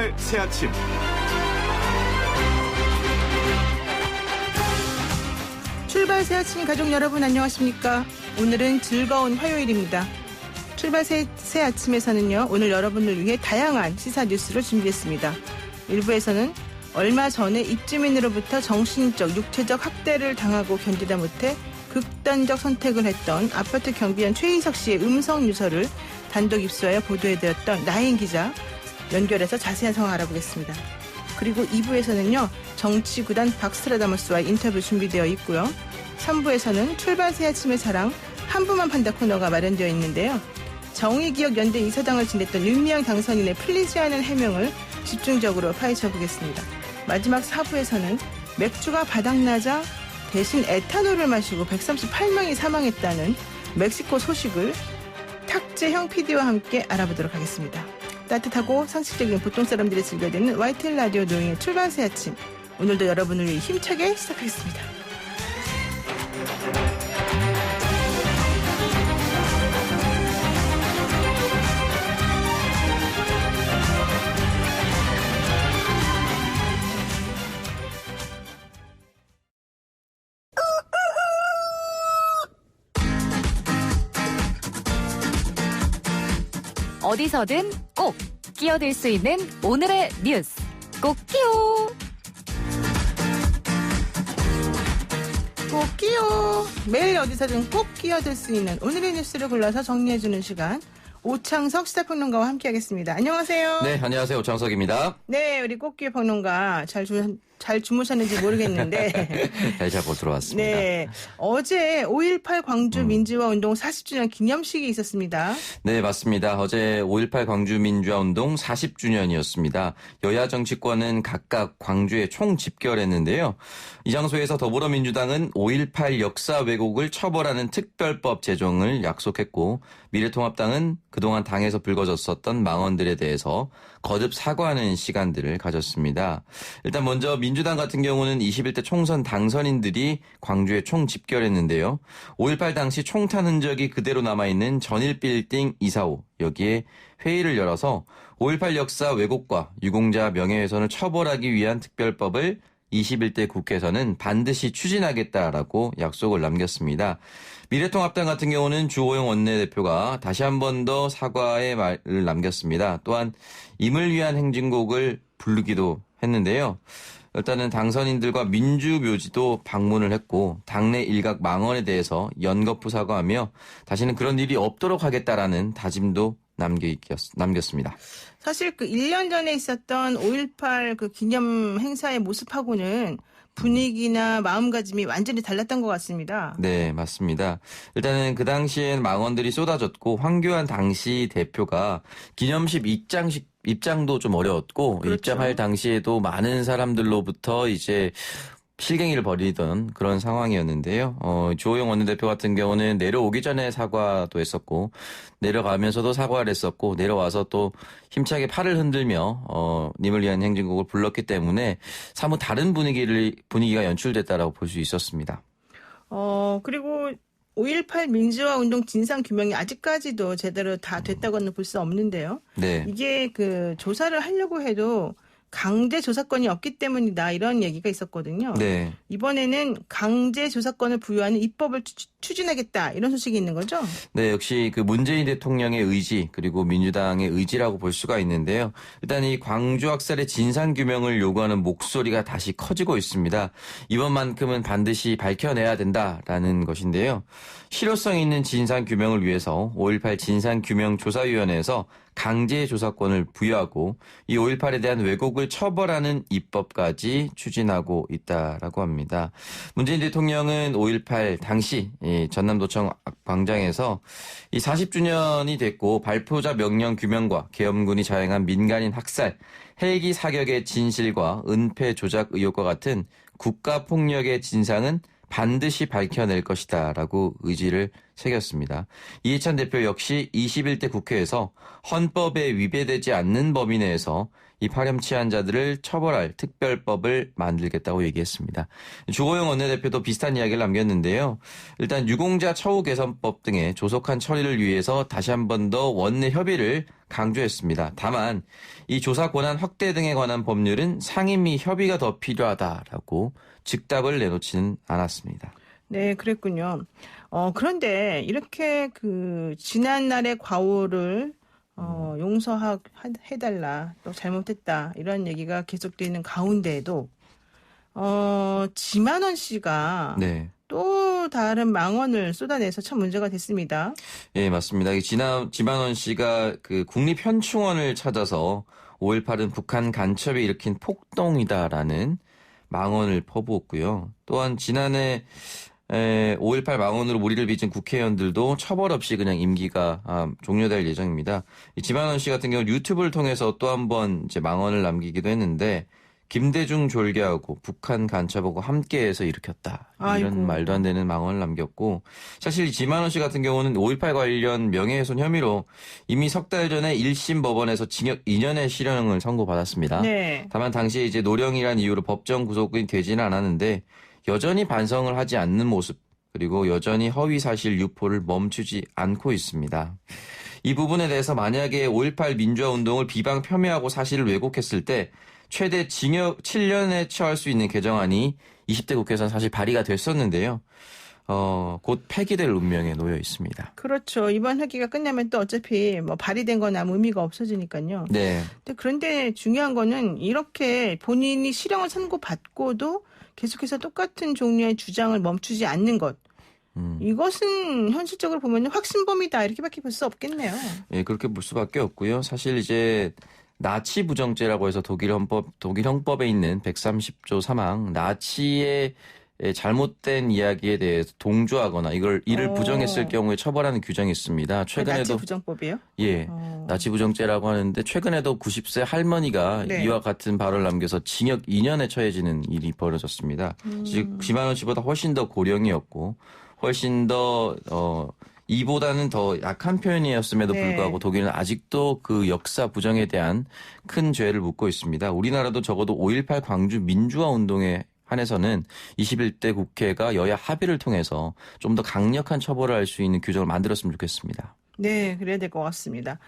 출발 새아침. 출발 새아침 가족 여러분 안녕하십니까? 오늘은 즐거운 화요일입니다. 출발 새아침에서는요, 오늘 여러분을 위해 다양한 시사 뉴스를 준비했습니다. 일부에서는 얼마 전에 입주민으로부터 정신적, 육체적 학대를 당하고 견디다 못해 극단적 선택을 했던 아파트 경비원 최희석 씨의 음성 유서를 단독 입수하여 보도해드렸던 나인 기자 연결해서 자세한 상황 알아보겠습니다. 그리고 2부에서는요, 정치구단 박스트라다무스와의 인터뷰 준비되어 있고요. 3부에서는 출발 새아침의 사랑 한 분만 판다 코너가 마련되어 있는데요. 정의기억연대 이사장을 지냈던 윤미향 당선인의 풀리지 않은 해명을 집중적으로 파헤쳐보겠습니다. 마지막 4부에서는 맥주가 바닥나자 대신 에탄올을 마시고 138명이 사망했다는 멕시코 소식을 탁재형 PD와 함께 알아보도록 하겠습니다. 따뜻하고 상식적인 보통 사람들이 즐겨야 되는 YTN 라디오 노영의 출발 새아침. 오늘도 여러분을 위해 힘차게 시작하겠습니다. 어디서든 꼭 끼어들 수 있는 오늘의 뉴스 꼭 끼요. 꼭 끼요. 매일 어디서든 꼭 끼어들 수 있는 오늘의 뉴스를 골라서 정리해주는 시간. 오창석 시사평론가와 함께하겠습니다. 안녕하세요. 네, 안녕하세요. 오창석입니다. 네, 우리 꽃기의 평론가 잘 주무셨는지 모르겠는데 잘 자고 들어왔습니다. 네, 어제 5.18 광주 민주화 운동 40주년 기념식이 있었습니다. 네, 맞습니다. 어제 5.18 광주 민주화 운동 40주년이었습니다. 여야 정치권은 각각 광주에 총 집결했는데요. 이 장소에서 더불어민주당은 5.18 역사 왜곡을 처벌하는 특별법 제정을 약속했고, 미래통합당은 그동안 당에서 불거졌었던 망언들에 대해서 거듭 사과하는 시간들을 가졌습니다. 일단 먼저 민주당 같은 경우는 21대 총선 당선인들이 광주에 총 집결했는데요. 5.18 당시 총탄 흔적이 그대로 남아있는 전일빌딩 245, 여기에 회의를 열어서 5.18 역사 왜곡과 유공자 명예훼손을 처벌하기 위한 특별법을 21대 국회에서는 반드시 추진하겠다라고 약속을 남겼습니다. 미래통합당 같은 경우는 주호영 원내대표가 다시 한 번 더 사과의 말을 남겼습니다. 또한 임을 위한 행진곡을 부르기도 했는데요. 일단은 당선인들과 민주묘지도 방문을 했고, 당내 일각 망언에 대해서 연거푸 사과하며 다시는 그런 일이 없도록 하겠다라는 다짐도 남겼습니다. 사실 그 1년 전에 있었던 5.18 그 기념 행사의 모습하고는 분위기나 마음가짐이 완전히 달랐던 것 같습니다. 네, 맞습니다. 일단은 그 당시엔 망언들이 쏟아졌고, 황교안 당시 대표가 기념식 입장도 좀 어려웠고, 그렇죠. 입장할 당시에도 많은 사람들로부터 이제 실갱이를 벌이던 그런 상황이었는데요. 주호영 원내대표 같은 경우는 내려오기 전에 사과도 했었고, 내려가면서도 사과를 했었고, 내려와서 또 힘차게 팔을 흔들며 님을 위한 행진곡을 불렀기 때문에 사뭇 다른 분위기가 연출됐다라고 볼 수 있었습니다. 그리고 5.18 민주화 운동 진상 규명이 아직까지도 제대로 다 됐다고는 볼 수 없는데요. 네. 이게 그 조사를 하려고 해도 강제 조사권이 없기 때문이다, 이런 얘기가 있었거든요. 네. 이번에는 강제 조사권을 부여하는 입법을 추진하겠다, 이런 소식이 있는 거죠? 네, 역시 그 문재인 대통령의 의지, 그리고 민주당의 의지라고 볼 수가 있는데요. 일단 이 광주 학살의 진상 규명을 요구하는 목소리가 다시 커지고 있습니다. 이번만큼은 반드시 밝혀내야 된다라는 것인데요. 실효성 있는 진상 규명을 위해서 5.18 진상 규명 조사위원회에서 강제 조사권을 부여하고 이 5.18에 대한 왜곡을 처벌하는 입법까지 추진하고 있다라고 합니다. 문재인 대통령은 5.18 당시 전남도청 광장에서 이 40주년이 됐고 발포자 명령 규명과 계엄군이 자행한 민간인 학살, 헬기 사격의 진실과 은폐 조작 의혹과 같은 국가폭력의 진상은 반드시 밝혀낼 것이다라고 의지를 새겼습니다. 이해찬 대표 역시 21대 국회에서 헌법에 위배되지 않는 범위 내에서 이 파렴치한 자들을 처벌할 특별법을 만들겠다고 얘기했습니다. 주호영 원내대표도 비슷한 이야기를 남겼는데요. 일단 유공자 처우 개선법 등의 조속한 처리를 위해서 다시 한 번 더 원내 협의를 강조했습니다. 다만 이 조사 권한 확대 등에 관한 법률은 상임위 협의가 더 필요하다라고 즉답을 내놓지는 않았습니다. 네, 그랬군요. 그런데 이렇게 지난날의 과오를 용서해달라, 또 잘못했다, 이런 얘기가 계속되는 가운데에도, 지만원 씨가 네. 또 다른 망언을 쏟아내서 참 문제가 됐습니다. 예, 맞습니다. 지만원 씨가 국립현충원을 찾아서 5.18은 북한 간첩이 일으킨 폭동이다라는 망언을 퍼부었고요. 또한 지난해 5.18 망언으로 무리를 빚은 국회의원들도 처벌 없이 그냥 임기가 종료될 예정입니다. 이 지만원 씨 같은 경우는 유튜브를 통해서 또 한 번 이제 망언을 남기기도 했는데 김대중 졸개하고 북한 간첩하고 함께해서 일으켰다. 이런 아이고. 말도 안 되는 망언을 남겼고 사실 이 지만원 씨 같은 경우는 5.18 관련 명예훼손 혐의로 이미 석 달 전에 1심 법원에서 징역 2년의 실형을 선고받았습니다. 네. 다만 당시에 이제 노령이란 이유로 법정 구속이 되지는 않았는데 여전히 반성을 하지 않는 모습 그리고 여전히 허위 사실 유포를 멈추지 않고 있습니다. 이 부분에 대해서 만약에 5.18 민주화 운동을 비방 폄훼하고 사실을 왜곡했을 때 최대 징역 7년에 처할 수 있는 개정안이 20대 국회에서 사실 발의가 됐었는데요. 곧 폐기될 운명에 놓여 있습니다. 그렇죠. 이번 회기가 끝나면 또 어차피 발의된 건 아무 의미가 없어지니까요. 네. 그런데 중요한 거는 이렇게 본인이 실형을 선고받고도 계속해서 똑같은 종류의 주장을 멈추지 않는 것. 이것은 현실적으로 보면 확신범이다 이렇게밖에 볼 수 없겠네요. 예, 그렇게 볼 수밖에 없고요. 사실 이제 나치 부정죄라고 해서 독일 형법에 있는 130조 3항 나치의 잘못된 이야기에 대해서 동조하거나 이를 부정했을 경우에 처벌하는 규정이 있습니다. 최근에도 나치 부정법이요? 예, 나치 부정죄라고 하는데 최근에도 90세 할머니가 네. 이와 같은 발언을 남겨서 징역 2년에 처해지는 일이 벌어졌습니다. 즉 지만원 씨보다 훨씬 더 고령이었고 훨씬 더 이보다는 더 약한 표현이었음에도 네. 불구하고 독일은 아직도 그 역사 부정에 대한 큰 죄를 묻고 있습니다. 우리나라도 적어도 5.18 광주 민주화 운동에 한해서는 21대 국회가 여야 합의를 통해서 좀 더 강력한 처벌을 할 수 있는 규정을 만들었으면 좋겠습니다. 네, 그래야 될 것 같습니다.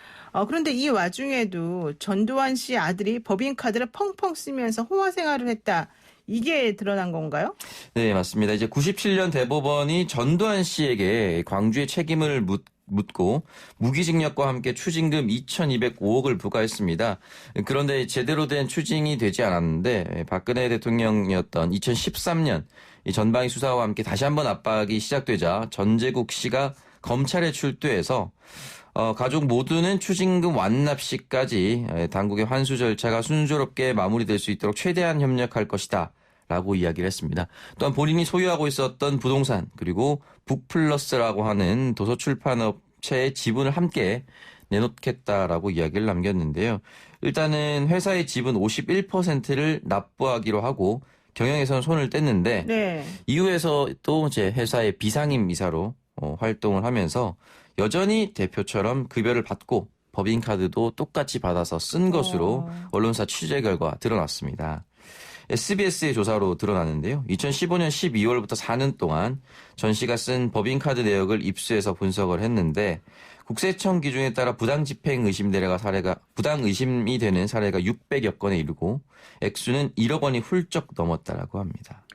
그런데 이 와중에도 전두환 씨 아들이 법인카드를 펑펑 쓰면서 홍화 생활을 했다. 이게 드러난 건가요? 네, 맞습니다. 이제 97년 대법원이 전두환 씨에게 광주의 책임을 묻고 무기징역과 함께 추징금 2,205억을 부과했습니다. 그런데 제대로 된 추징이 되지 않았는데 박근혜 대통령이었던 2013년 이 전방위 수사와 함께 다시 한번 압박이 시작되자 전재국 씨가 검찰에 출두해서 가족 모두는 추징금 완납 시까지 당국의 환수 절차가 순조롭게 마무리될 수 있도록 최대한 협력할 것이다. 라고 이야기를 했습니다. 또한 본인이 소유하고 있었던 부동산 그리고 북플러스라고 하는 도서출판업체의 지분을 함께 내놓겠다라고 이야기를 남겼는데요. 일단은 회사의 지분 51%를 납부하기로 하고 경영에서는 손을 뗐는데 네. 이후에서 또 제 회사의 비상임 이사로 활동을 하면서 여전히 대표처럼 급여를 받고 법인카드도 똑같이 받아서 쓴 것으로 언론사 취재 결과 드러났습니다. SBS의 조사로 드러났는데요. 2015년 12월부터 4년 동안 전 씨가 쓴 법인카드 내역을 입수해서 분석을 했는데 국세청 기준에 따라 부당집행 의심이 되는 사례가 600여 건에 이르고 액수는 1억 원이 훌쩍 넘었다라고 합니다.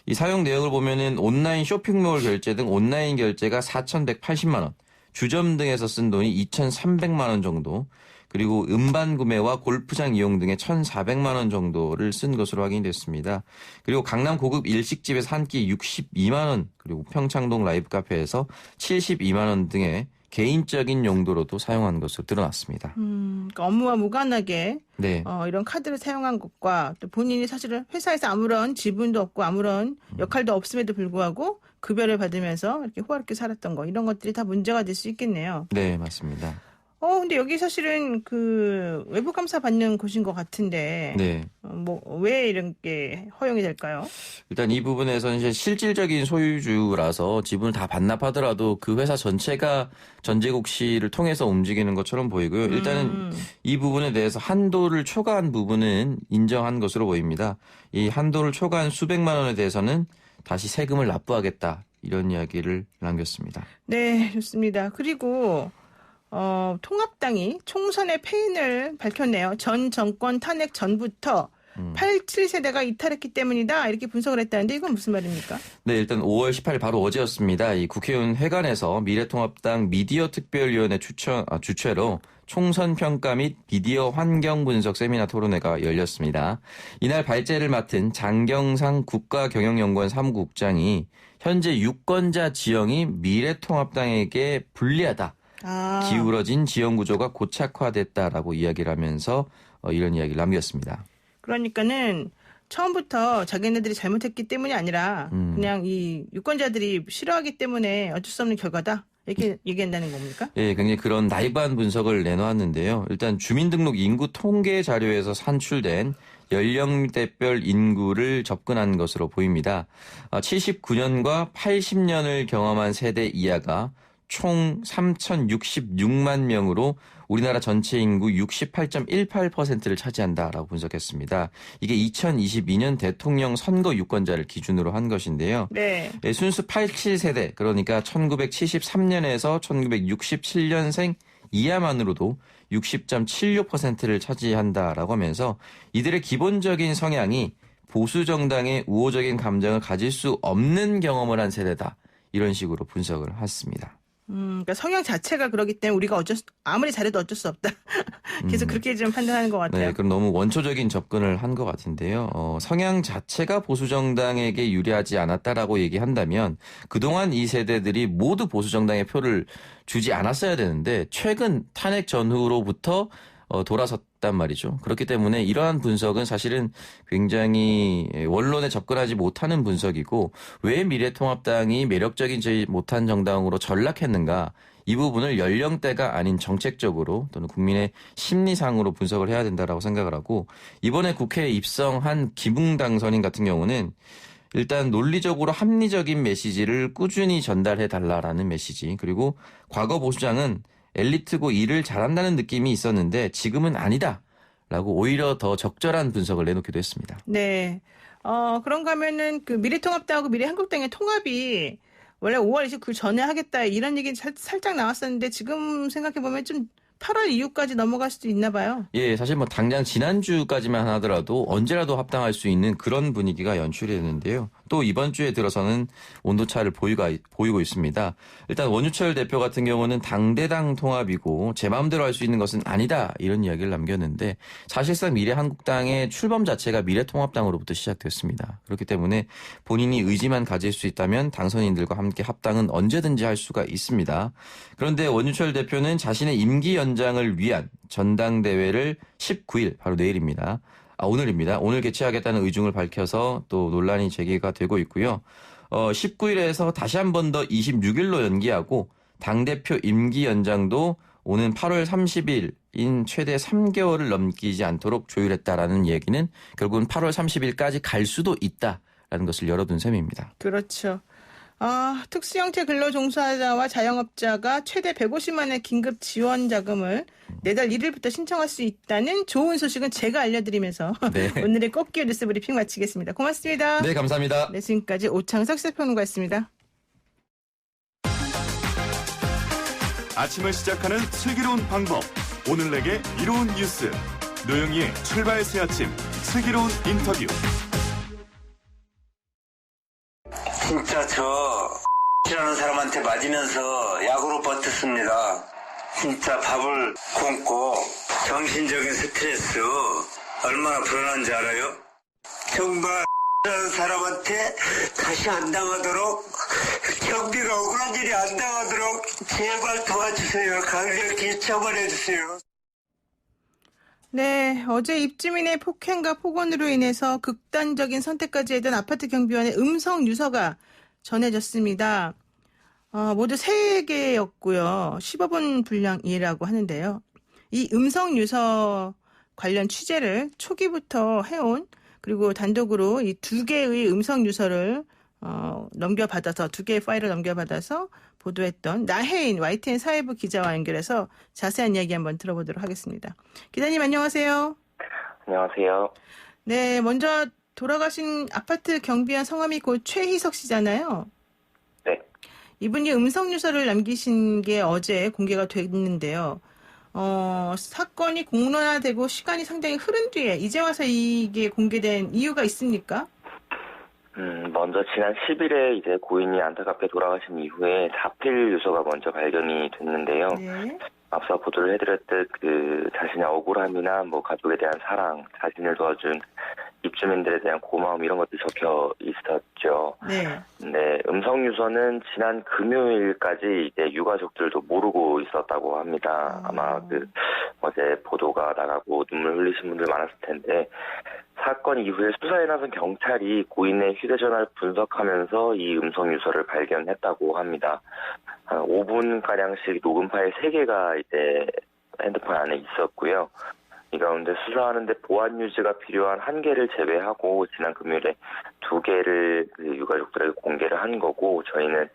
이 사용 내역을 보면은 온라인 쇼핑몰 결제 등 온라인 결제가 4,180만 원, 주점 등에서 쓴 돈이 2,300만 원 정도, 그리고 음반 구매와 골프장 이용 등의 1,400만 원 정도를 쓴 것으로 확인됐습니다. 그리고 강남 고급 일식집에서 한 끼 62만 원, 그리고 평창동 라이브 카페에서 72만 원 등의 개인적인 용도로도 사용한 것으로 드러났습니다. 그러니까 업무와 무관하게 네. 이런 카드를 사용한 것과 또 본인이 사실은 회사에서 아무런 지분도 없고 아무런 역할도 없음에도 불구하고 급여를 받으면서 이렇게 호화롭게 살았던 거 이런 것들이 다 문제가 될 수 있겠네요. 네, 맞습니다. 근데 여기 사실은 그 외부 감사 받는 곳인 것 같은데, 네. 왜 이런 게 허용이 될까요? 일단 이 부분에서는 이제 실질적인 소유주라서 지분을 다 반납하더라도 그 회사 전체가 전재국 씨를 통해서 움직이는 것처럼 보이고요. 일단은 이 부분에 대해서 한도를 초과한 부분은 인정한 것으로 보입니다. 이 한도를 초과한 수백만 원에 대해서는 다시 세금을 납부하겠다. 이런 이야기를 남겼습니다. 네, 좋습니다. 그리고 통합당이 총선의 패인을 밝혔네요. 전 정권 탄핵 전부터 87세대가 이탈했기 때문이다. 이렇게 분석을 했다는데 이건 무슨 말입니까? 네, 일단 5월 18일 바로 어제였습니다. 이 국회의원 회관에서 미래통합당 미디어 특별위원회 주최로 총선 평가 및 미디어 환경 분석 세미나 토론회가 열렸습니다. 이날 발제를 맡은 장경상 국가경영연구원 사무국장이 현재 유권자 지형이 미래통합당에게 불리하다. 기울어진 지형 구조가 고착화됐다라고 이야기를 하면서 이런 이야기를 남겼습니다. 그러니까는 처음부터 자기네들이 잘못했기 때문이 아니라 그냥 이 유권자들이 싫어하기 때문에 어쩔 수 없는 결과다. 이렇게 얘기한다는 겁니까? 예, 굉장히 그런 나이브한 분석을 내놓았는데요. 일단 주민등록 인구 통계 자료에서 산출된 연령대별 인구를 접근한 것으로 보입니다. 79년과 80년을 경험한 세대 이하가 총 3,066만 명으로 우리나라 전체 인구 68.18%를 차지한다라고 분석했습니다. 이게 2022년 대통령 선거 유권자를 기준으로 한 것인데요. 네. 순수 87세대, 그러니까 1973년에서 1967년생 이하만으로도 60.76%를 차지한다라고 하면서 이들의 기본적인 성향이 보수 정당의 우호적인 감정을 가질 수 없는 경험을 한 세대다. 이런 식으로 분석을 했습니다. 그러니까 성향 자체가 그러기 때문에 우리가 아무리 잘해도 어쩔 수 없다. 계속 그렇게 좀 판단하는 것 같아요. 네, 그럼 너무 원초적인 접근을 한 것 같은데요. 성향 자체가 보수 정당에게 유리하지 않았다라고 얘기한다면 그동안 이 세대들이 모두 보수 정당의 표를 주지 않았어야 되는데 최근 탄핵 전후로부터 돌아섰단 말이죠. 그렇기 때문에 이러한 분석은 사실은 굉장히 원론에 접근하지 못하는 분석이고 왜 미래통합당이 매력적이지 못한 정당으로 전락했는가 이 부분을 연령대가 아닌 정책적으로 또는 국민의 심리상으로 분석을 해야 된다라고 생각을 하고 이번에 국회에 입성한 김웅당 선임 같은 경우는 일단 논리적으로 합리적인 메시지를 꾸준히 전달해달라라는 메시지 그리고 과거 보수당은 엘리트고 일을 잘한다는 느낌이 있었는데 지금은 아니다. 라고 오히려 더 적절한 분석을 내놓기도 했습니다. 네. 그런가 하면은 그 미래통합당하고 미래한국당의 통합이 원래 5월 29일 전에 하겠다 이런 얘기 살짝 나왔었는데 지금 생각해보면 좀 8월 이후까지 넘어갈 수도 있나 봐요. 예, 사실 뭐 당장 지난주까지만 하더라도 언제라도 합당할 수 있는 그런 분위기가 연출이 되는데요. 또 이번 주에 들어서는 온도차를 보이고 있습니다. 일단 원유철 대표 같은 경우는 당대당 통합이고 제 마음대로 할 수 있는 것은 아니다 이런 이야기를 남겼는데 사실상 미래한국당의 출범 자체가 미래통합당으로부터 시작됐습니다. 그렇기 때문에 본인이 의지만 가질 수 있다면 당선인들과 함께 합당은 언제든지 할 수가 있습니다. 그런데 원유철 대표는 자신의 임기 연장을 위한 전당대회를 19일 바로 내일입니다. 오늘입니다. 오늘 개최하겠다는 의중을 밝혀서 또 논란이 제기가 되고 있고요. 19일에서 다시 한 번 더 26일로 연기하고 당대표 임기 연장도 오는 8월 30일인 최대 3개월을 넘기지 않도록 조율했다라는 얘기는 결국은 8월 30일까지 갈 수도 있다라는 것을 열어둔 셈입니다. 그렇죠. 특수형태 근로종사자와 자영업자가 최대 150만 원의 긴급 지원 자금을 내달 1일부터 신청할 수 있다는 좋은 소식은 제가 알려드리면서 네. 오늘의 꺾기어 뉴스 브리핑 마치겠습니다. 고맙습니다. 네, 감사합니다. 네, 지금까지 오창석 시사평론가였습니다. 아침을 시작하는 슬기로운 방법. 오늘 내게 이로운 뉴스. 노영희의 출발 새 아침 슬기로운 인터뷰. 진짜 저 X라는 사람한테 맞으면서 약으로 버텼습니다. 진짜 밥을 굶고 정신적인 스트레스 얼마나 불안한지 알아요? 정말 X라는 사람한테 다시 안 당하도록 경비가 억울한 일이 안 당하도록 제발 도와주세요. 강력히 처벌해주세요. 네, 어제 입주민의 폭행과 폭언으로 인해서 극단적인 선택까지 했던 아파트 경비원의 음성 유서가 전해졌습니다. 모두 3개였고요. 15분 분량이라고 하는데요. 이 음성 유서 관련 취재를 초기부터 해온 그리고 단독으로 이 2개의 음성 유서를 넘겨받아서 2개의 파일을 넘겨받아서 보도했던 나혜인 YTN 사회부 기자와 연결해서 자세한 이야기 한번 들어보도록 하겠습니다. 기자님 안녕하세요. 안녕하세요. 네, 먼저 돌아가신 아파트 경비원 성함이 곧 최희석 씨잖아요. 네. 이분이 음성 유서를 남기신 게 어제 공개가 됐는데요. 사건이 공론화되고 시간이 상당히 흐른 뒤에 이제 와서 이게 공개된 이유가 있습니까? 먼저 지난 10일에 이제 고인이 안타깝게 돌아가신 이후에 자필 유서가 먼저 발견이 됐는데요. 네. 앞서 보도를 해드렸듯 그 자신의 억울함이나 뭐 가족에 대한 사랑, 자신을 도와준 입주민들에 대한 고마움 이런 것들이 적혀 있었죠. 네. 근데 음성 유서는 지난 금요일까지 이제 유가족들도 모르고 있었다고 합니다. 아마 그 어제 보도가 나가고 눈물 흘리신 분들 많았을 텐데 사건 이후에 수사에 나선 경찰이 고인의 휴대전화를 분석하면서 이 음성 유서를 발견했다고 합니다. 한 5분가량씩 녹음 파일 3개가 이제 핸드폰 안에 있었고요. 이 가운데 수사하는데 보안 유지가 필요한 1개를 제외하고 지난 금요일에 2개를 그 유가족들에게 공개를 한 거고 저희는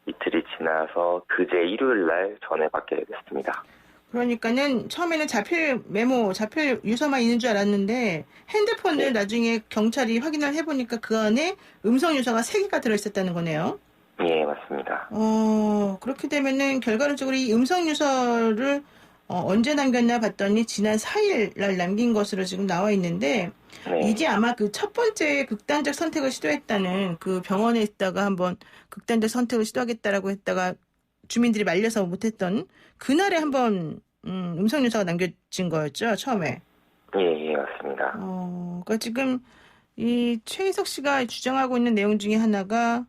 이틀이 지나서 그제 일요일 날 전해받게 됐습니다. 그러니까는 처음에는 자필 메모, 자필 유서만 있는 줄 알았는데 핸드폰을 나중에 경찰이 확인을 해보니까 그 안에 음성 유서가 3개가 들어있었다는 거네요. 예, 맞습니다. 그렇게 되면은 결과론적으로 이 음성 유서를 언제 남겼나 봤더니 지난 4일 날 남긴 것으로 지금 나와 있는데 네. 이게 아마 그 첫 번째 극단적 선택을 시도했다는 그 병원에 있다가 한번 극단적 선택을 시도하겠다라고 했다가 주민들이 말려서 못했던 그날에 한번 음성 유서가 남겨진 거였죠, 처음에. 예, 맞습니다. 그러니까 지금 이 최희석 씨가 주장하고 있는 내용 중에 하나가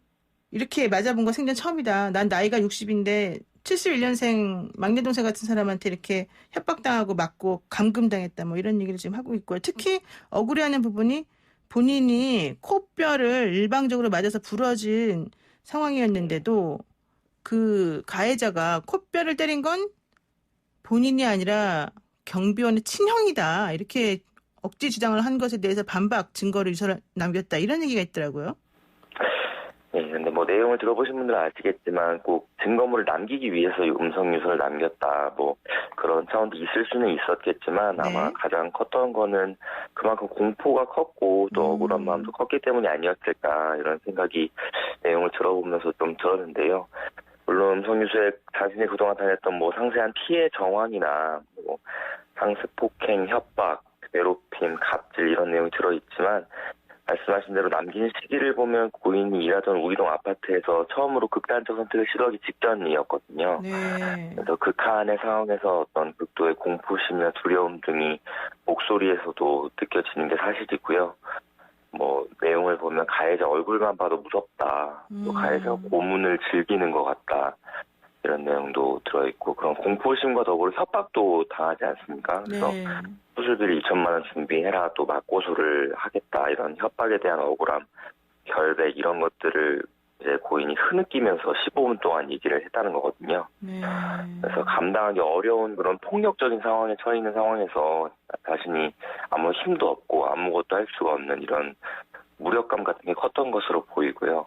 이렇게 맞아본 거 생전 처음이다. 난 나이가 60인데 71년생 막내 동생 같은 사람한테 이렇게 협박당하고 맞고 감금당했다. 뭐 이런 얘기를 지금 하고 있고요. 특히 억울해하는 부분이 본인이 코뼈를 일방적으로 맞아서 부러진 상황이었는데도 그 가해자가 코뼈를 때린 건 본인이 아니라 경비원의 친형이다. 이렇게 억지 주장을 한 것에 대해서 반박 증거를 유서를 남겼다. 이런 얘기가 있더라고요. 네, 근데 뭐 내용을 들어보신 분들은 아시겠지만 꼭 증거물을 남기기 위해서 이 음성 유서를 남겼다. 뭐 그런 차원도 있을 수는 있었겠지만 아마 네. 가장 컸던 거는 그만큼 공포가 컸고 또 억울한 마음도 컸기 때문이 아니었을까 이런 생각이 내용을 들어보면서 좀 들었는데요. 물론 음성 유서에 자신이 그동안 다녔던 뭐 상세한 피해 정황이나 뭐 상습 폭행, 협박, 괴롭힘, 갑질 이런 내용이 들어있지만 말씀하신 대로 남긴 시기를 보면 고인이 일하던 우이동 아파트에서 처음으로 극단적 선택을 시도하기 직전이었거든요. 네. 그래서 극한의 상황에서 어떤 극도의 공포심이나 두려움 등이 목소리에서도 느껴지는 게 사실이고요. 뭐 내용을 보면 가해자 얼굴만 봐도 무섭다. 또 가해자가 고문을 즐기는 것 같다. 이런 내용도 들어있고 그런 공포심과 더불어 협박도 당하지 않습니까? 그래서 네. 수술비를 2천만 원 준비해라 또 맞고소를 하겠다 이런 협박에 대한 억울함, 결백 이런 것들을 이제 고인이 흐느끼면서 15분 동안 얘기를 했다는 거거든요. 네. 그래서 감당하기 어려운 그런 폭력적인 상황에 처해 있는 상황에서 자신이 아무 힘도 없고 아무것도 할 수가 없는 이런 무력감 같은 게 컸던 것으로 보이고요.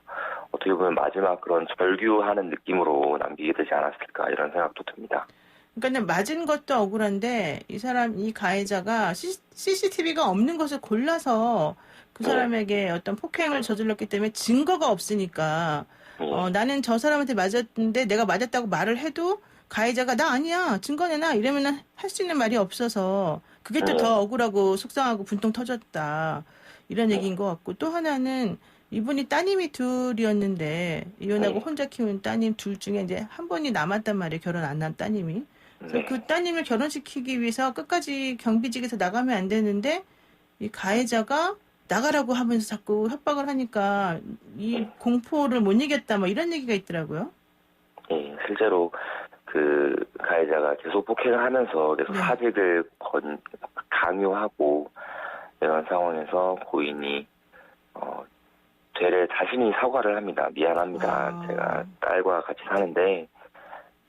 어떻게 보면 마지막 그런 절규하는 느낌으로 남기게 되지 않았을까 이런 생각도 듭니다. 그러니까 맞은 것도 억울한데 이 가해자가 CCTV가 없는 것을 골라서 그 사람에게 어떤 폭행을 저질렀기 때문에 증거가 없으니까 나는 저 사람한테 맞았는데 내가 맞았다고 말을 해도 가해자가 나 아니야 증거 내놔 이러면 할 수 있는 말이 없어서 그게 또 더 억울하고 속상하고 분통 터졌다 이런 얘기인 것 같고 또 하나는 이분이 따님이 둘이었는데 이혼하고 혼자 키운 따님 둘 중에 이제 한 번이 남았단 말이에요. 결혼 안 한 따님이. 그래서 그 따님을 결혼시키기 위해서 끝까지 경비직에서 나가면 안 되는데 이 가해자가 나가라고 하면서 자꾸 협박을 하니까 이 공포를 못 이겼다 뭐 이런 얘기가 있더라고요. 예, 실제로 그 가해자가 계속 폭행을 하면서 계속 네. 사직을 강요하고 이런 상황에서 고인이 되레 자신이 사과를 합니다. 미안합니다. 제가 딸과 같이 사는데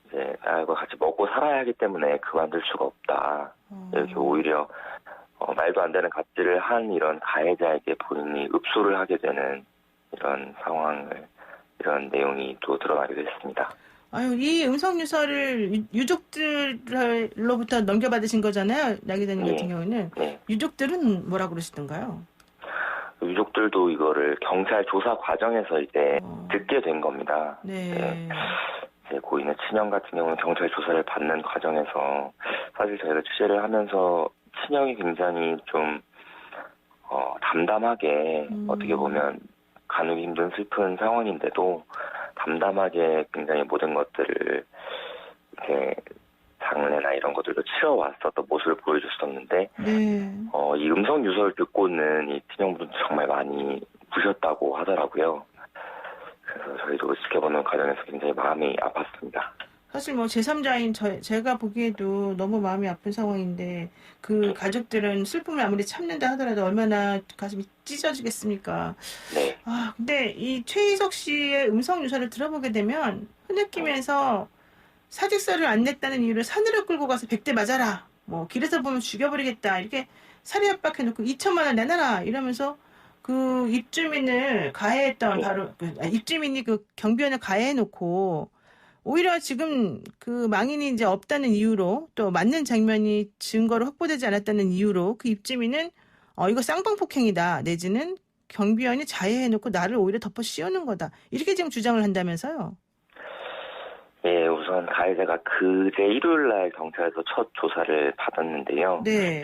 이제 딸과 같이 먹고 살아야 하기 때문에 그만둘 수가 없다. 이렇게 오히려 말도 안 되는 갑질을 한 이런 가해자에게 본인이 읍소를 하게 되는 이런 상황을, 이런 내용이 또 드러나기도 했습니다. 아유, 이 음성 유서를 유족들로부터 넘겨받으신 거잖아요. 나 기자님 같은 경우는. 네. 유족들은 뭐라고 그러시던가요? 유족들도 이거를 경찰 조사 과정에서 이제 듣게 된 겁니다. 네. 이제 고인의 친형 같은 경우는 경찰 조사를 받는 과정에서 사실 저희가 취재를 하면서 친형이 굉장히 좀 담담하게 어떻게 보면 가누기 힘든 슬픈 상황인데도 담담하게 굉장히 모든 것들을 이렇게 장례나 이런 것들도 치러왔었던 모습을 보여줬었는데 네. 이 음성 유서를 듣고는 이 친형분도 정말 많이 부셨다고 하더라고요. 그래서 저희도 지켜보는 과정에서 굉장히 마음이 아팠습니다. 사실 뭐 제3자인 제가 보기에도 너무 마음이 아픈 상황인데 그 가족들은 슬픔을 아무리 참는다 하더라도 얼마나 가슴이 찢어지겠습니까? 네. 근데 이 최희석 씨의 음성 유서를 들어보게 되면 흐느끼면서 사직서를 안 냈다는 이유로 산으로 끌고 가서 100대 맞아라. 뭐 길에서 보면 죽여버리겠다. 이렇게 살해 압박해놓고 2천만 원 내놔라. 이러면서 그 입주민을 가해했던 입주민이 그 경비원을 가해해놓고 오히려 지금 그 망인이 이제 없다는 이유로 또 맞는 장면이 증거로 확보되지 않았다는 이유로 그 입주민은 이거 쌍방폭행이다. 내지는 경비원이 자해해놓고 나를 오히려 덮어 씌우는 거다. 이렇게 지금 주장을 한다면서요. 예, 우선 가해자가 그제 일요일 날 경찰에서 첫 조사를 받았는데요. 네.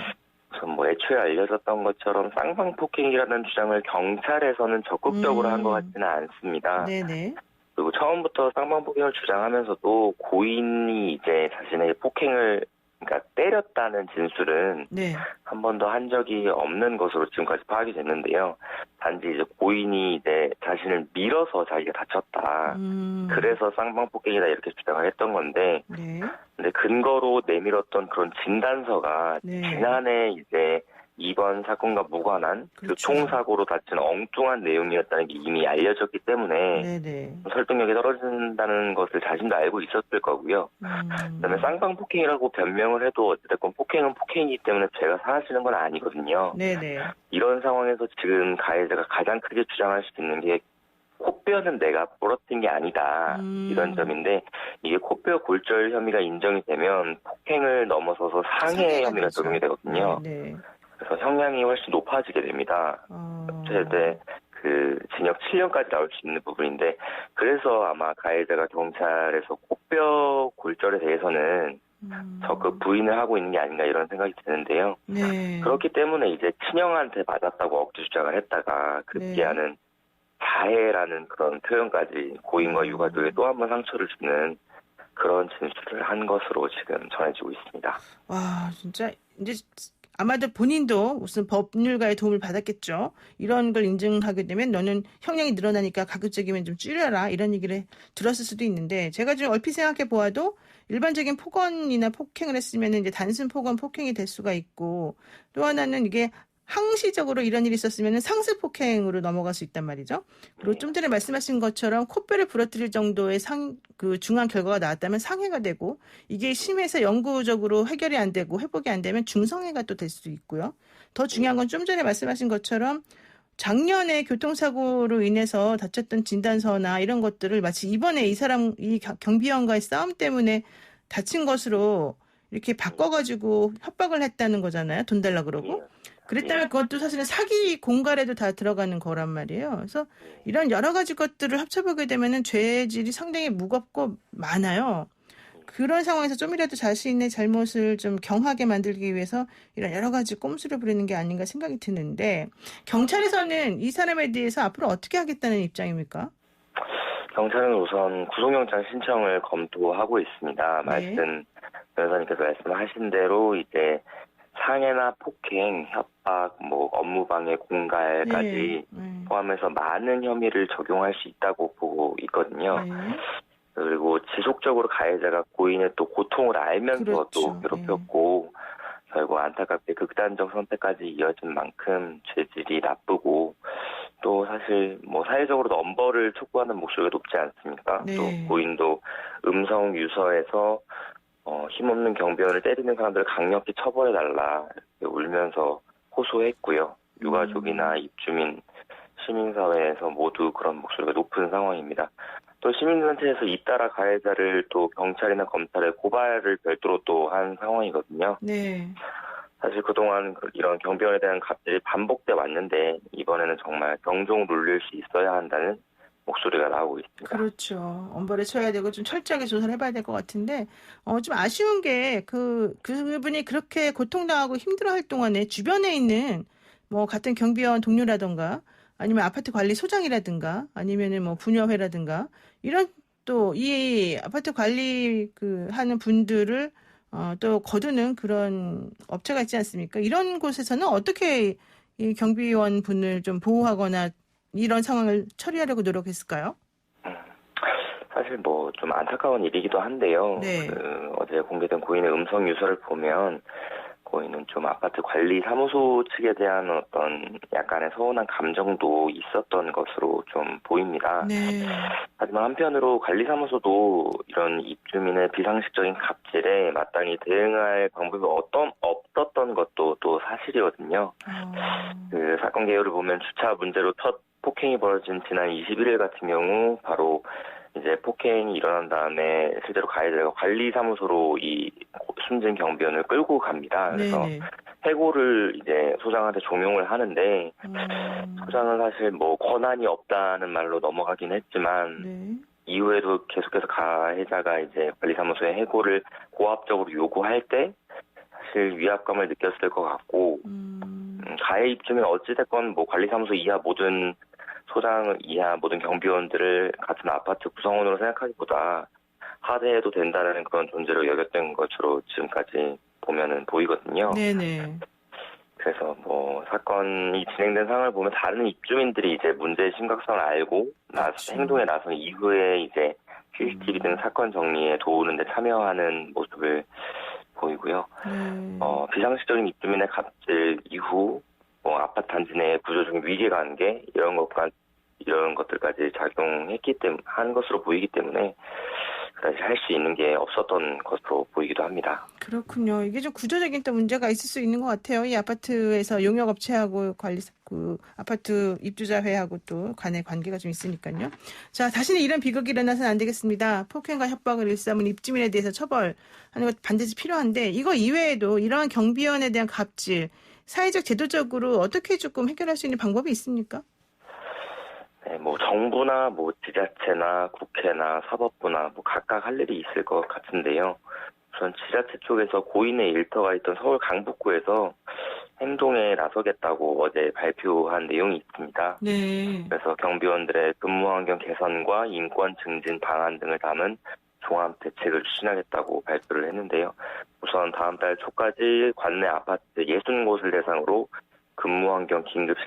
우선 뭐 애초에 알려졌던 것처럼 쌍방폭행이라는 주장을 경찰에서는 적극적으로 한 것 같지는 않습니다. 네네. 그리고 처음부터 쌍방폭행을 주장하면서도 고인이 이제 자신의 폭행을 그러니까 때렸다는 진술은 네. 한 번도 한 적이 없는 것으로 지금까지 파악이 됐는데요. 단지 이제 고인이 이제 자신을 밀어서 자기가 다쳤다. 그래서 쌍방폭행이다 이렇게 주장을 했던 건데, 네. 근데 근거로 내밀었던 그런 진단서가 네. 지난해 이제 이번 사건과 무관한 그렇죠. 교통사고로 다친 엉뚱한 내용이었다는 게 이미 알려졌기 때문에 네네. 설득력이 떨어진다는 것을 자신도 알고 있었을 거고요. 그다음에 쌍방폭행이라고 변명을 해도 어쨌든 폭행은 폭행이기 때문에 죄가 사라지는 건 아니거든요. 네네. 이런 상황에서 지금 가해자가 가장 크게 주장할 수 있는 게 코뼈는 내가 부러뜨린 게 아니다. 이런 점인데 이게 코뼈 골절 혐의가 인정이 되면 폭행을 넘어서서 상해 혐의가 적용이 되거든요. 네. 그래서 형량이 훨씬 높아지게 됩니다. 최대 그 징역 7년까지 나올 수 있는 부분인데 그래서 아마 가해자가 경찰에서 코뼈 골절에 대해서는 적극 부인을 하고 있는 게 아닌가 이런 생각이 드는데요. 네. 그렇기 때문에 이제 친형한테 맞았다고 억지 주장을 했다가 급기야는 자해라는 그런 표현까지 고인과 유가족에 또 한 번 상처를 주는 그런 진술을 한 것으로 지금 전해지고 있습니다. 와, 진짜 이제 아마도 본인도 무슨 법률가의 도움을 받았겠죠. 이런 걸 인증하게 되면 너는 형량이 늘어나니까 가급적이면 좀 줄여라 이런 얘기를 들었을 수도 있는데 제가 좀 얼핏 생각해 보아도 일반적인 폭언이나 폭행을 했으면 이제 단순 폭언 폭행이 될 수가 있고 또 하나는 이게 항시적으로 이런 일이 있었으면 상습 폭행으로 넘어갈 수 있단 말이죠. 그리고 좀 전에 말씀하신 것처럼 코뼈를 부러뜨릴 정도의 그 중한 결과가 나왔다면 상해가 되고 이게 심해서 영구적으로 해결이 안 되고 회복이 안 되면 중성해가 또 될 수도 있고요. 더 중요한 건 좀 전에 말씀하신 것처럼 작년에 교통사고로 인해서 다쳤던 진단서나 이런 것들을 마치 이번에 이 경비원과의 싸움 때문에 다친 것으로 이렇게 바꿔가지고 협박을 했다는 거잖아요. 돈 달라 그러고. 그랬다면 그것도 사실은 사기 공갈에도 다 들어가는 거란 말이에요. 그래서 이런 여러 가지 것들을 합쳐보게 되면은 죄질이 상당히 무겁고 많아요. 그런 상황에서 좀이라도 자신의 잘못을 좀 경하게 만들기 위해서 이런 여러 가지 꼼수를 부리는 게 아닌가 생각이 드는데 경찰에서는 이 사람에 대해서 앞으로 어떻게 하겠다는 입장입니까? 경찰은 우선 구속영장 신청을 검토하고 있습니다. 변호사님께서 말씀하신 대로 이제 상해나 폭행, 협박, 업무방해, 공갈까지 포함해서 많은 혐의를 적용할 수 있다고 보고 있거든요. 그리고 지속적으로 가해자가 고인의 또 고통을 알면서 또 괴롭혔고 결국 안타깝게 극단적 선택까지 이어진 만큼 죄질이 나쁘고 또 사실 뭐 사회적으로도 엄벌을 촉구하는 목소리가 높지 않습니까? 네. 또 고인도 음성 유서에서 힘없는 경비원을 때리는 사람들을 강력히 처벌해달라 이렇게 울면서 호소했고요. 유가족이나 입주민, 시민사회에서 모두 그런 목소리가 높은 상황입니다. 또 시민단체에서 잇따라 가해자를 또 경찰이나 검찰에 고발을 별도로 또 한 상황이거든요. 네. 사실 그동안 이런 경비원에 대한 갑질이 반복돼 왔는데 이번에는 정말 경종 울릴 수 있어야 한다는 목소리가 나오고 있습니다. 그렇죠. 엄벌에 쳐야 되고 좀 철저하게 조사를 해봐야 될 것 같은데, 좀 아쉬운 게 그분이 그렇게 고통당하고 힘들어할 동안에 주변에 있는 뭐 같은 경비원 동료라던가 아니면 아파트 관리 소장이라든가 아니면은 뭐 부녀회라든가 이런 또 이 아파트 관리 하는 분들을 또 거두는 그런 업체가 있지 않습니까? 이런 곳에서는 어떻게 이 경비원 분을 좀 보호하거나 이런 상황을 처리하려고 노력했을까요? 사실 뭐 좀 안타까운 일이기도 한데요. 네. 어제 공개된 고인의 음성 유서를 보면 고인은 좀 아파트 관리 사무소 측에 대한 어떤 약간의 서운한 감정도 있었던 것으로 좀 보입니다. 네. 하지만 한편으로 관리사무소도 이런 입주민의 비상식적인 갑질에 마땅히 대응할 방법이 없었던 것도 또 사실이거든요. 그 사건 개요를 보면 주차 문제로 첫 폭행이 벌어진 지난 21일 같은 경우 바로 이제 폭행이 일어난 다음에 실제로 가해자가 관리사무소로 이 숨진 경비원을 끌고 갑니다. 그래서 네네. 해고를 이제 소장한테 종용을 하는데 소장은 사실 뭐 권한이 없다는 말로 넘어가긴 했지만 네. 이후에도 계속해서 가해자가 이제 관리사무소의 해고를 고압적으로 요구할 때 사실 위압감을 느꼈을 것 같고 가해 입주민 어찌됐건 뭐 관리사무소 이하 모든 소장 이하 모든 경비원들을 같은 아파트 구성원으로 생각하기보다 하대해도 된다는 그런 존재로 여겼던 것으로 지금까지 보면은 보이거든요. 네네. 그래서 뭐 사건이 진행된 상황을 보면 다른 입주민들이 이제 문제의 심각성을 알고 그렇죠. 행동에 나선 이후에 이제 CCTV 등 사건 정리에 도우는 데 참여하는 모습을 보이고요. 네. 비상식적인 입주민의 갑질 이후 뭐 아파트 단지 내 구조적인 위계 관계 이런 것들까지 한 것으로 보이기 때문에 그다지 할 수 있는 게 없었던 것으로 보이기도 합니다. 그렇군요. 이게 좀 구조적인 또 문제가 있을 수 있는 것 같아요. 이 아파트에서 용역업체하고 아파트 입주자회하고 또 간의 관계가 좀 있으니까요. 자, 다시는 이런 비극이 일어나서는 안 되겠습니다. 폭행과 협박을 일삼은 입주민에 대해서 처벌하는 것 반드시 필요한데 이거 이외에도 이러한 경비원에 대한 갑질, 사회적 제도적으로 어떻게 조금 해결할 수 있는 방법이 있습니까? 네, 뭐 정부나 뭐 지자체나 국회나 사법부나 뭐 각각 할 일이 있을 것 같은데요. 우선 지자체 쪽에서 고인의 일터가 있던 서울 강북구에서 행동에 나서겠다고 어제 발표한 내용이 있습니다. 네. 그래서 경비원들의 근무 환경 개선과 인권 증진 방안 등을 담은 종합 대책을 추진하겠다고 발표를 했는데요. 우선 다음 달 초까지 관내 아파트 60곳을 대상으로 근무 환경 긴급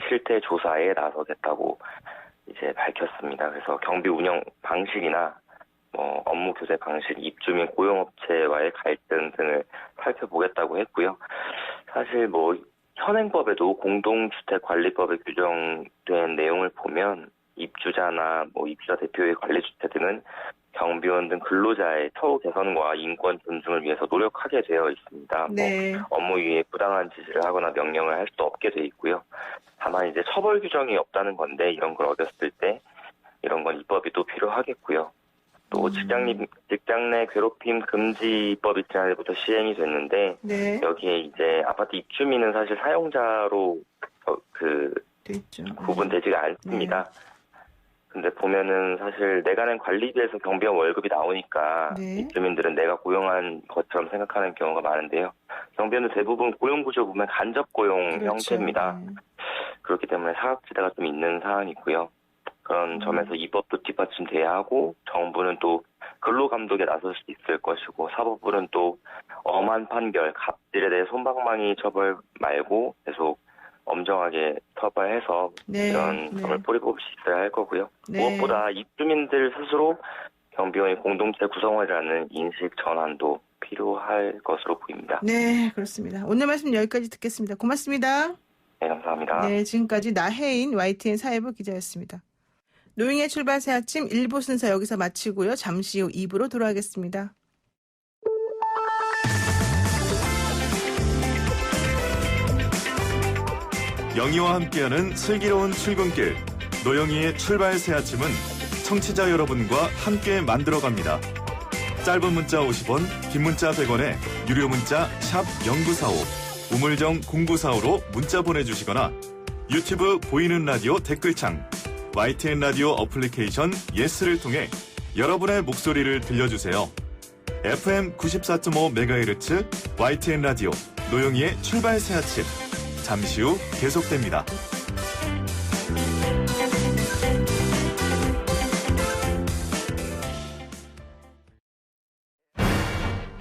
실태 조사에 나서겠다고 이제 밝혔습니다. 그래서 경비 운영 방식이나 뭐 업무 교대 방식, 입주민 고용업체와의 갈등 등을 살펴보겠다고 했고요. 사실 뭐 현행법에도 공동주택관리법에 규정된 내용을 보면 입주자나 뭐 입주자 대표의 관리주택 등은 경비원 등 근로자의 처우 개선과 인권 존중을 위해서 노력하게 되어 있습니다. 네. 뭐 업무 이외에 부당한 지시를 하거나 명령을 할 수도 없게 돼 있고요. 다만 이제 처벌 규정이 없다는 건데 이런 걸 어겼을 때 이런 건 입법이 또 필요하겠고요. 또 직장 내 괴롭힘 금지법이 지난해부터 시행이 됐는데 네. 여기에 이제 아파트 입주민은 사실 사용자로 돼 있죠. 구분되지가 않습니다. 근데 보면은 사실 내가 낸 관리비에서 경비원 월급이 나오니까 네. 입주민들은 내가 고용한 것처럼 생각하는 경우가 많은데요. 경비원은 대부분 고용구조 보면 간접 고용 그렇죠. 형태입니다. 네. 그렇기 때문에 사각지대가 좀 있는 사안이고요. 그런 점에서 이 법도 뒷받침돼야 하고 정부는 또 근로감독에 나설 수 있을 것이고 사법부는 또 엄한 판결, 갑질에 대해 솜방망이 처벌 말고 계속 엄정하게 처벌해서 네, 이런 네. 점을 뿌리뽑을 수 있어야 할 거고요. 네. 무엇보다 입주민들 스스로 경비원이 공동체 구성원이라는 인식 전환도 필요할 것으로 보입니다. 네, 그렇습니다. 오늘 말씀 여기까지 듣겠습니다. 고맙습니다. 네, 감사합니다. 네, 지금까지 나혜인 YTN 사회부 기자였습니다. 노영의 출발 새 아침 1부 순서 여기서 마치고요. 잠시 후 2부로 돌아가겠습니다. 영희와 함께하는 슬기로운 출근길 노영희의 출발 새 아침은 청취자 여러분과 함께 만들어갑니다. 짧은 문자 50원, 긴 문자 100원에 유료 문자 샵 0945, 우물정 0945로 문자 보내주시거나 유튜브 보이는 라디오 댓글창, YTN 라디오 어플리케이션 예스를 통해 여러분의 목소리를 들려주세요. FM 94.5MHz YTN 라디오 노영희의 출발 새 아침 잠시 후 계속됩니다.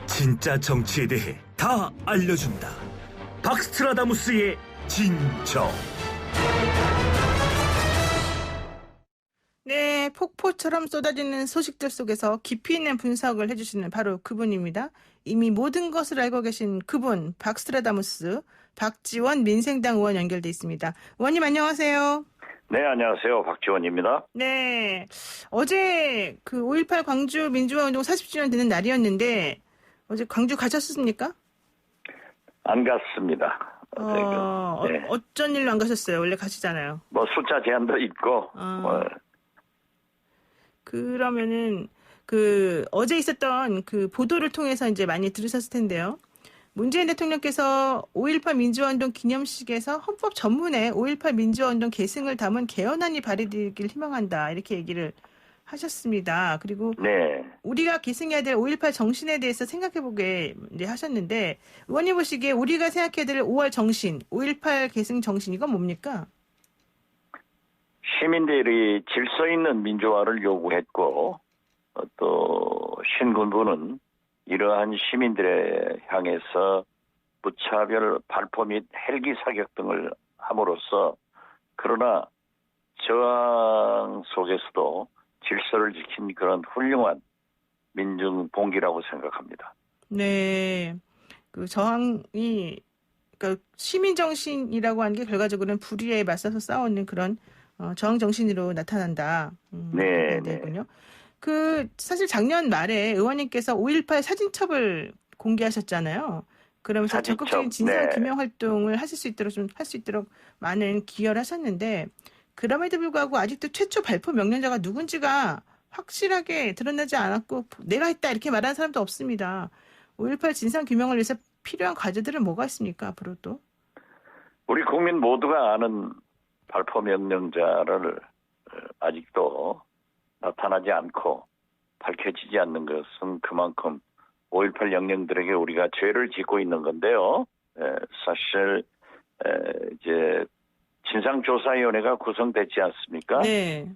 진짜 정치에 대해 다 알려준다. 박스트라다무스의 진정. 네, 폭포처럼 쏟아지는 소식들 속에서 깊이 있는 분석을 해주시는 바로 그분입니다. 이미 모든 것을 알고 계신 그분, 박스트라다무스, 박지원 민생당 의원 연결돼 있습니다. 의원님 안녕하세요. 네, 안녕하세요. 박지원입니다. 네, 어제 그 5.18 광주 민주화운동 40주년 되는 날이었는데 어제 광주 가셨습니까? 안 갔습니다. 네. 어쩐 일로 안 가셨어요? 원래 가시잖아요. 뭐 숫자 제한도 있고. 그러면은 어제 있었던 그 보도를 통해서 이제 많이 들으셨을 텐데요. 문재인 대통령께서 5.18 민주화운동 기념식에서 헌법 전문에 5.18 민주화운동 계승을 담은 개헌안이 발의되길 희망한다 이렇게 얘기를 하셨습니다. 그리고 네. 우리가 계승해야 될 5.18 정신에 대해서 생각해보게 이제 하셨는데 의원님 보시기에 우리가 생각해야 될 5월 정신, 5.18 계승 정신 이건 뭡니까? 시민들이 질서 있는 민주화를 요구했고 또 신군부는 이러한 시민들에 향해서 무차별 발포 및 헬기 사격 등을 함으로써 그러나 저항 속에서도 질서를 지킨 그런 훌륭한 민중 봉기라고 생각합니다. 네, 그 저항이 그러니까 시민 정신이라고 하는 게 결과적으로는 불의에 맞서서 싸우는 그런 저항 정신으로 나타난다. 네, 되군요. 그 사실 작년 말에 의원님께서 5.18 사진첩을 공개하셨잖아요. 그러면서 사진첩, 적극적인 진상 네. 규명 활동을 하실 수 있도록 좀 할 수 있도록 많은 기여를 하셨는데 그럼에도 불구하고 아직도 최초 발포 명령자가 누군지가 확실하게 드러나지 않았고 내가 했다 이렇게 말하는 사람도 없습니다. 5.18 진상 규명을 위해서 필요한 과제들은 뭐가 있습니까? 앞으로도? 우리 국민 모두가 아는 발포 명령자를 아직도 나타나지 않고 밝혀지지 않는 것은 그만큼 5.18 영령들에게 우리가 죄를 짓고 있는 건데요. 사실 이제 진상조사위원회가 구성됐지 않습니까? 네.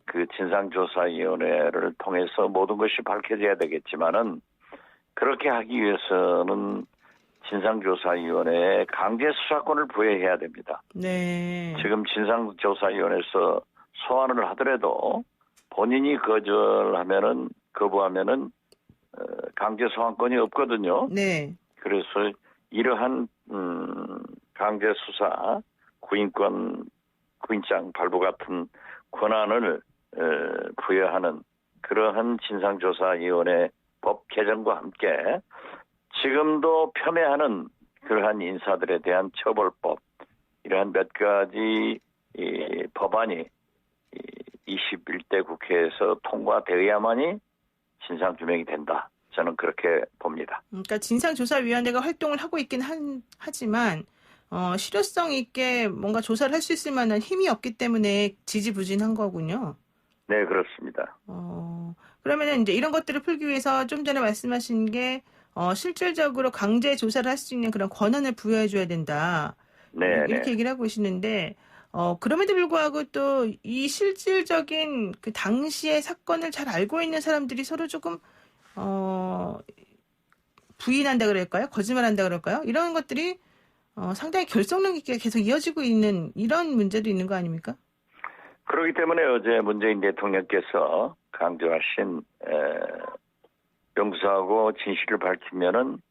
그 진상조사위원회를 통해서 모든 것이 밝혀져야 되겠지만은 그렇게 하기 위해서는 진상조사위원회에 강제 수사권을 부여해야 됩니다. 네. 지금 진상조사위원회에서 소환을 하더라도 본인이 거부하면은 강제 소환권이 없거든요. 네. 그래서 이러한 강제 수사, 구인장 발부 같은 권한을 부여하는 그러한 진상조사위원회 법 개정과 함께 지금도 폄훼하는 그러한 인사들에 대한 처벌법 이러한 몇 가지 법안이 21대 국회에서 통과되어야만이 진상규명이 된다. 저는 그렇게 봅니다. 그러니까 진상조사위원회가 활동을 하고 있긴 하지만 실효성 있게 뭔가 조사를 할 수 있을 만한 힘이 없기 때문에 지지부진한 거군요. 네, 그렇습니다. 그러면은 이제 이런 것들을 풀기 위해서 좀 전에 말씀하신 게 실질적으로 강제 조사를 할 수 있는 그런 권한을 부여해줘야 된다. 네, 이렇게 얘기를 하고 계시는데 그럼에도 불구하고 또 이 실질적인 그 당시의 사건을 잘 알고 있는 사람들이 서로 조금 부인한다 그럴까요? 거짓말한다 그럴까요? 이런 것들이 상당히 결속력 있게 계속 이어지고 있는 이런 문제도 있는 거 아닙니까? 그렇기 때문에 어제 문재인 대통령께서 강조하신 용서하고 진실을 밝히면은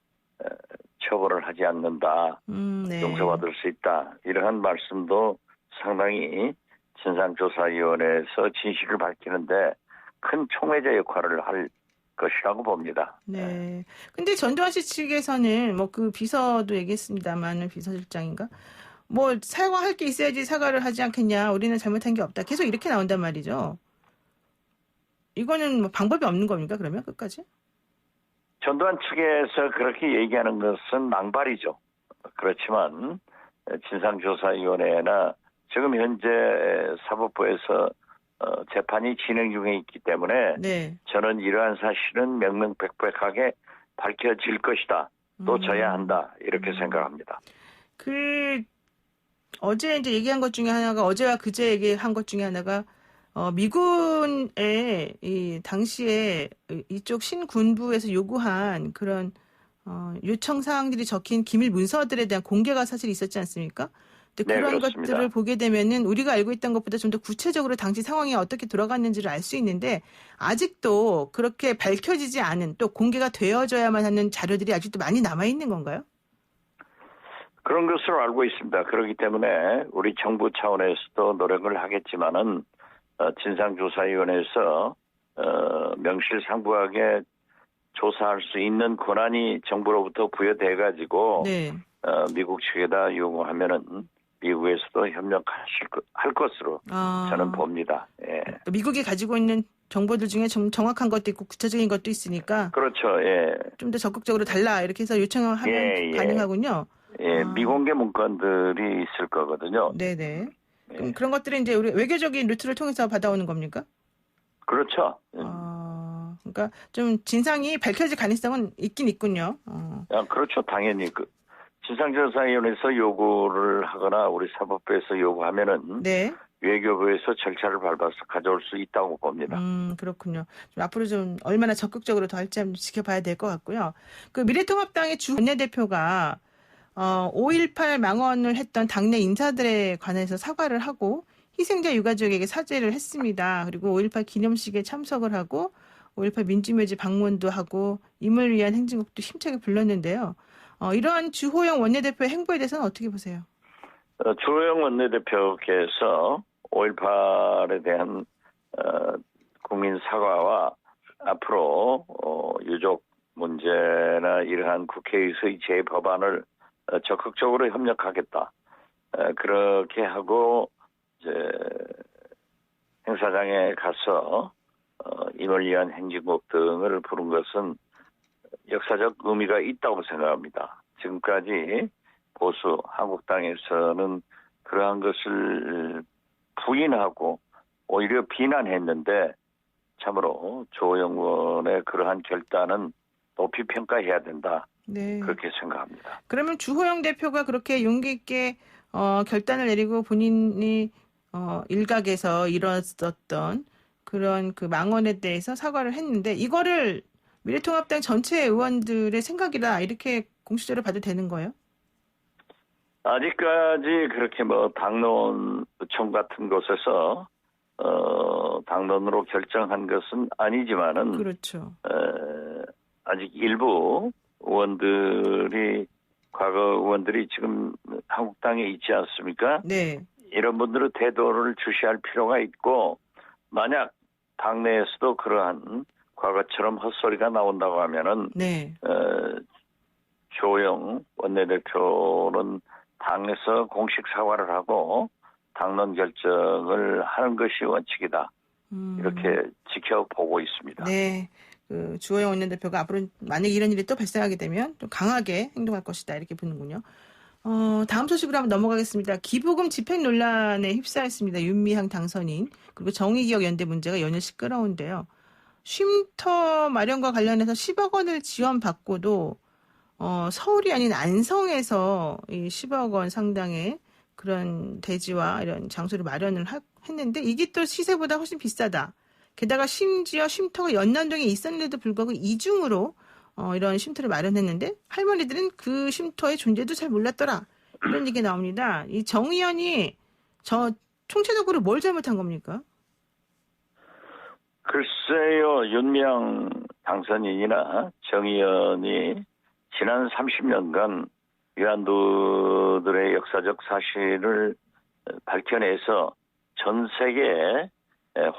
처벌을 하지 않는다. 네. 용서받을 수 있다. 이러한 말씀도 상당히 진상조사위원회에서 진실을 밝히는데 큰 촉매제 역할을 할 것이라고 봅니다. 네. 근데 전두환 씨 측에서는 뭐 그 비서도 얘기했습니다만 비서실장인가? 뭐 사과할 게 있어야지 사과를 하지 않겠냐. 우리는 잘못한 게 없다. 계속 이렇게 나온단 말이죠. 이거는 뭐 방법이 없는 겁니까? 그러면 끝까지? 전두환 측에서 그렇게 얘기하는 것은 낭발이죠. 그렇지만 진상조사위원회나 지금 현재 사법부에서 재판이 진행 중에 있기 때문에 네. 저는 이러한 사실은 명명백백하게 밝혀질 것이다. 또 져야 한다. 이렇게 생각합니다. 어제 이제 얘기한 것 중에 하나가 어제와 그제 얘기한 것 중에 하나가 미군의 당시에 이쪽 신군부에서 요구한 그런 요청 사항들이 적힌 기밀 문서들에 대한 공개가 사실 있었지 않습니까? 근데 네, 그런 그렇습니다. 것들을 보게 되면은 우리가 알고 있던 것보다 좀 더 구체적으로 당시 상황이 어떻게 돌아갔는지를 알 수 있는데 아직도 그렇게 밝혀지지 않은 또 공개가 되어져야만 하는 자료들이 아직도 많이 남아 있는 건가요? 그런 것으로 알고 있습니다. 그렇기 때문에 우리 정부 차원에서도 노력을 하겠지만은 진상조사위원회에서 명실상부하게 조사할 수 있는 권한이 정부로부터 부여돼 가지고 네. 미국 측에다 요구하면은 미국에서도 협력할 것으로 저는 봅니다. 예. 미국이 가지고 있는 정보들 중에 좀 정확한 것도 있고 구체적인 것도 있으니까 그렇죠. 예. 좀 더 적극적으로 달라 이렇게 해서 요청을 하면 예. 가능하군요. 예, 미공개 문건들이 있을 거거든요. 네네. 그럼 그런 것들은 이제 우리 외교적인 루트를 통해서 받아오는 겁니까? 그렇죠. 그러니까 좀 진상이 밝혀질 가능성은 있긴 있군요. 그렇죠. 당연히 진상조사위원회에서 요구를 하거나 우리 사법부에서 요구하면은 네. 외교부에서 절차를 밟아서 가져올 수 있다고 봅니다. 그렇군요. 좀 앞으로 좀 얼마나 적극적으로 더 할지 한번 지켜봐야 될 것 같고요. 그 미래통합당의 주 원내대표가 5.18 망언을 했던 당내 인사들에 관해서 사과를 하고 희생자 유가족에게 사죄를 했습니다. 그리고 5.18 기념식에 참석을 하고 5.18 민주묘지 방문도 하고 임을 위한 행진곡도 힘차게 불렀는데요. 이러한 주호영 원내대표의 행보에 대해서는 어떻게 보세요? 주호영 원내대표께서 5.18에 대한 국민 사과와 앞으로 유족 문제나 이러한 국회의서의 재법안을 적극적으로 협력하겠다. 그렇게 하고 이제 행사장에 가서 임을 위한 행진곡 등을 부른 것은 역사적 의미가 있다고 생각합니다. 지금까지 보수 한국당에서는 그러한 것을 부인하고 오히려 비난했는데 참으로 조호영 의원의 그러한 결단은 높이 평가해야 된다. 네. 그렇게 생각합니다. 그러면 주호영 대표가 그렇게 용기 있게 결단을 내리고 본인이 일각에서 이뤘었던 그런 그 망언에 대해서 사과를 했는데 이거를 미래통합당 전체 의원들의 생각이다 이렇게 공식적으로 봐도 되는 거예요? 아직까지 그렇게 당론청 같은 곳에서 당론으로 결정한 것은 아니지만은 그렇죠. 아직 일부 의원들이 과거 의원들이 지금 한국당에 있지 않습니까? 네. 이런 분들은 태도를 주시할 필요가 있고 만약 당내에서도 그러한 과거처럼 헛소리가 나온다고 하면은 네. 조영 원내대표는 당에서 공식 사과를 하고 당론 결정을 하는 것이 원칙이다. 이렇게 지켜보고 있습니다. 네. 그 주호영 원내대표가 앞으로 만약 이런 일이 또 발생하게 되면 좀 강하게 행동할 것이다 이렇게 보는군요. 다음 소식으로 한번 넘어가겠습니다. 기부금 집행 논란에 휩싸였습니다. 윤미향 당선인 그리고 정의기억연대 문제가 연일 시끄러운데요. 쉼터 마련과 관련해서 10억 원을 지원받고도 서울이 아닌 안성에서 이 10억 원 상당의 그런 대지와 이런 장소를 마련을 했는데 이게 또 시세보다 훨씬 비싸다. 게다가 심지어 쉼터가 연남동에 있었는데도 불구하고 이중으로 이런 쉼터를 마련했는데 할머니들은 그 쉼터의 존재도 잘 몰랐더라. 이런 얘기 나옵니다. 이 정 의원이 총체적으로 뭘 잘못한 겁니까? 글쎄요. 윤미향 당선인이나 정 의원이 지난 30년간 위안부들의 역사적 사실을 밝혀내서 전 세계에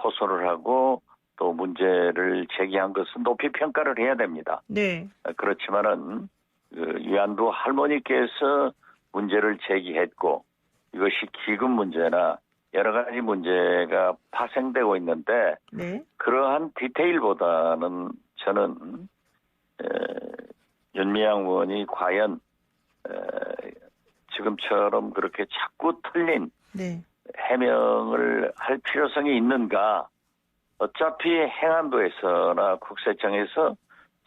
호소를 하고 또 문제를 제기한 것은 높이 평가를 해야 됩니다. 네. 그렇지만은 위안부 할머니께서 문제를 제기했고 이것이 기금 문제나 여러 가지 문제가 파생되고 있는데 네. 그러한 디테일보다는 저는 윤미향 의원이 과연 지금처럼 그렇게 자꾸 틀린 네. 해명을 할 필요성이 있는가. 어차피 행안부에서나 국세청에서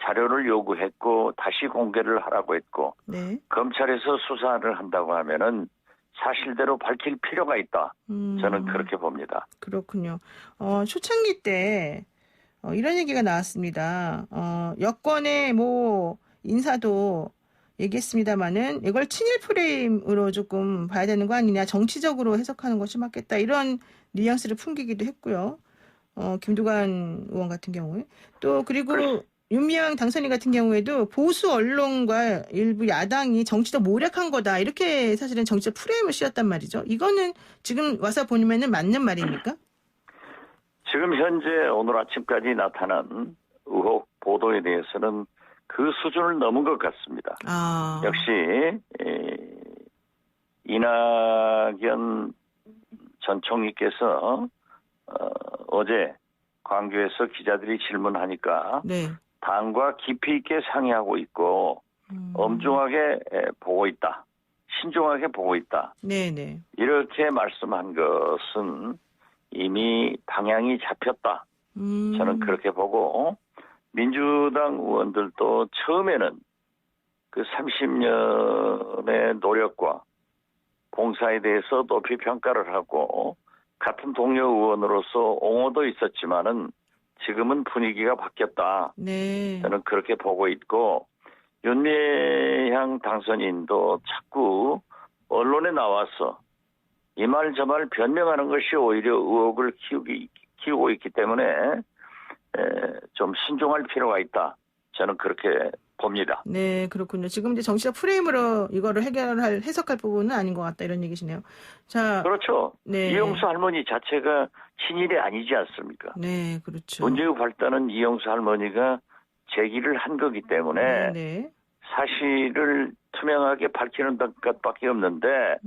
자료를 요구했고 다시 공개를 하라고 했고 네. 검찰에서 수사를 한다고 하면은 사실대로 밝힐 필요가 있다. 저는 그렇게 봅니다. 그렇군요. 초창기 때 이런 얘기가 나왔습니다. 여권의 뭐 인사도 얘기했습니다마는 이걸 친일 프레임으로 조금 봐야 되는 거 아니냐, 정치적으로 해석하는 것이 맞겠다, 이런 뉘앙스를 풍기기도 했고요. 김두관 의원 같은 경우에 또 그리고 윤미향 당선인 같은 경우에도 보수 언론과 일부 야당이 정치적 모략한 거다, 이렇게 사실은 정치적 프레임을 씌웠단 말이죠. 이거는 지금 와서 보면은 맞는 말입니까? 지금 현재 오늘 아침까지 나타난 의혹 보도에 대해서는 그 수준을 넘은 것 같습니다. 역시 이낙연 전 총리께서 어제 광주에서 기자들이 질문하니까 네. 당과 깊이 있게 상의하고 있고 엄중하게 보고 있다. 신중하게 보고 있다. 네네. 이렇게 말씀한 것은 이미 방향이 잡혔다. 저는 그렇게 보고 민주당 의원들도 처음에는 그 30년의 노력과 봉사에 대해서 높이 평가를 하고 같은 동료 의원으로서 옹호도 있었지만은 지금은 분위기가 바뀌었다. 네. 저는 그렇게 보고 있고 윤미향 당선인도 자꾸 언론에 나와서 이 말 저 말 변명하는 것이 오히려 의혹을 키우고 있기 때문에 좀 신중할 필요가 있다. 저는 그렇게 봅니다. 네, 그렇군요. 지금 이제 정치적 프레임으로 이거를 해석할 부분은 아닌 것 같다, 이런 얘기시네요. 자, 그렇죠. 네. 이영수 할머니 자체가 친일이 아니지 않습니까? 네, 그렇죠. 문제의 발단은 이영수 할머니가 제기를 한 거기 때문에 네. 사실을 투명하게 밝히는 것밖에 없는데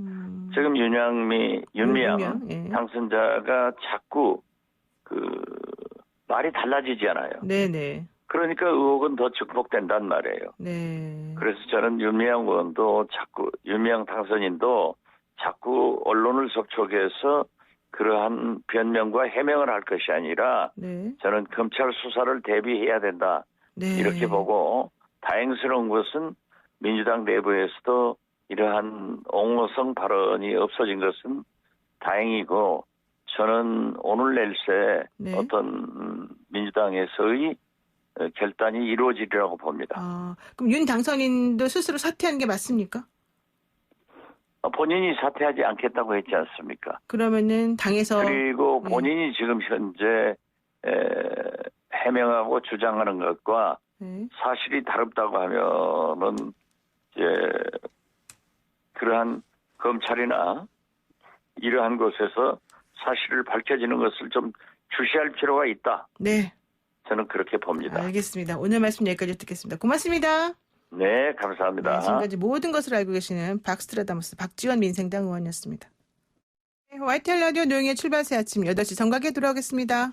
지금 윤미향 예. 당선자가 자꾸 말이 달라지지 않아요. 네네. 그러니까 의혹은 더 증폭된단 말이에요. 네. 그래서 저는 윤미향 의원도 윤미향 당선인도 자꾸 언론을 접촉해서 그러한 변명과 해명을 할 것이 아니라 네. 저는 검찰 수사를 대비해야 된다. 네. 이렇게 보고 다행스러운 것은 민주당 내부에서도 이러한 옹호성 발언이 없어진 것은 다행이고 저는 오늘 내일새 네. 어떤 민주당에서의 결단이 이루어지리라고 봅니다. 그럼 윤 당선인도 스스로 사퇴한 게 맞습니까? 본인이 사퇴하지 않겠다고 했지 않습니까? 그러면은 당에서 그리고 본인이 지금 현재 해명하고 주장하는 것과 사실이 다릅다고 하면은 이제 그러한 검찰이나 이러한 곳에서 사실을 밝혀지는 것을 좀 주시할 필요가 있다. 네. 저는 그렇게 봅니다. 알겠습니다. 오늘 말씀 여기까지 듣겠습니다. 고맙습니다. 네, 감사합니다. 네, 지금까지 모든 것을 알고 계시는 박스트라다무스 박지원 민생당 의원이었습니다. YTN 라디오 노영의 출발 새 아침 8시 정각에 돌아오겠습니다.